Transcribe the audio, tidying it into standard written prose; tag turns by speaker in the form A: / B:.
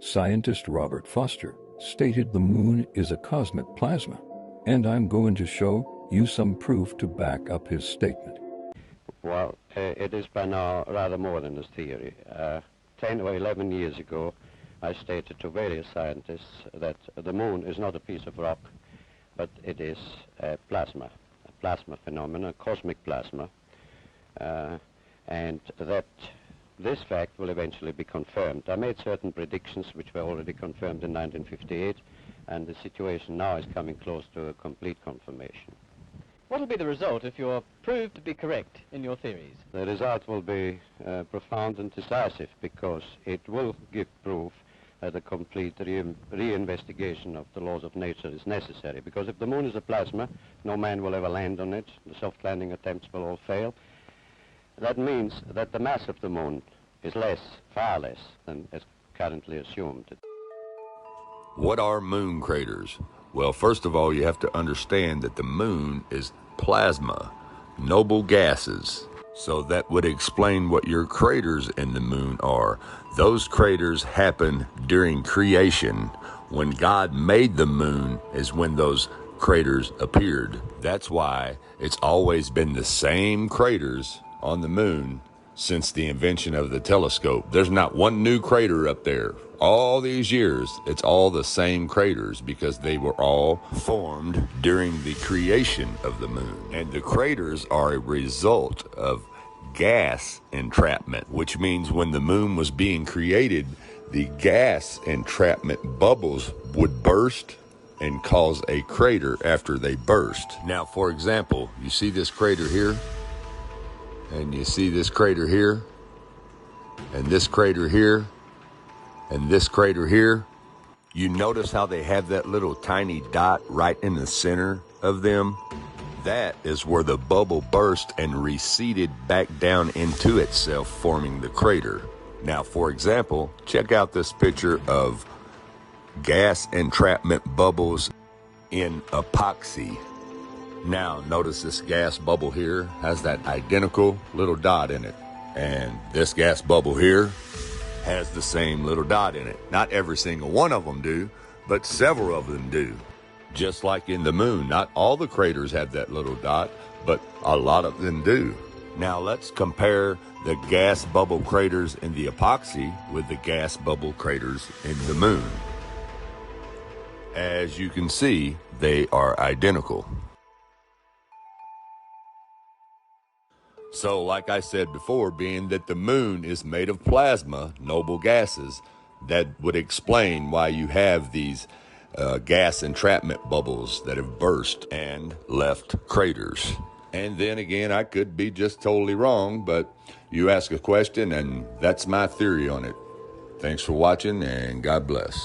A: Scientist Robert Foster stated the moon is a cosmic plasma, and I'm going to show you some proof to back up his statement.
B: Well, it is by now rather more than a theory. 10 or 11 years ago, I stated to various scientists that the moon is not a piece of rock, but it is a plasma phenomenon, a cosmic plasma, and that this fact will eventually be confirmed. I made certain predictions which were already confirmed in 1958, and the situation now is coming close to a complete confirmation.
C: What will be the result if you're proved to be correct in your theories?
B: The result will be profound and decisive, because it will give proof that a complete reinvestigation of the laws of nature is necessary. Because if the moon is a plasma, no man will ever land on it. The soft landing attempts will all fail. That means that the mass of the moon is less, far less, than is currently assumed.
D: What are moon craters? Well, first of all, you have to understand that the moon is plasma, noble gases. So that would explain what your craters in the moon are. Those craters happen during creation. When God made the moon is when those craters appeared. That's why it's always been the same craters on the moon since the invention of the telescope. There's not one new crater up there. All these years, it's all the same craters because they were all formed during the creation of the moon. And the craters are a result of gas entrapment, which means when the moon was being created, the gas entrapment bubbles would burst and cause a crater after they burst. Now, for example, you see this crater here? And you see this crater here? And this crater here? And this crater here? You notice how they have that little tiny dot right in the center of them? That is where the bubble burst and receded back down into itself, forming the crater. Now, for example, check out this picture of gas entrapment bubbles in epoxy. Now, notice this gas bubble here has that identical little dot in it. And this gas bubble here has the same little dot in it. Not every single one of them do, but several of them do. Just like in the moon, not all the craters have that little dot, but a lot of them do. Now let's compare the gas bubble craters in the epoxy with the gas bubble craters in the moon. As you can see, they are identical. So, like I said before, being that the moon is made of plasma, noble gases, that would explain why you have these gas entrapment bubbles that have burst and left craters. And then again, I could be just totally wrong, but you ask a question and that's my theory on it. Thanks for watching and God bless.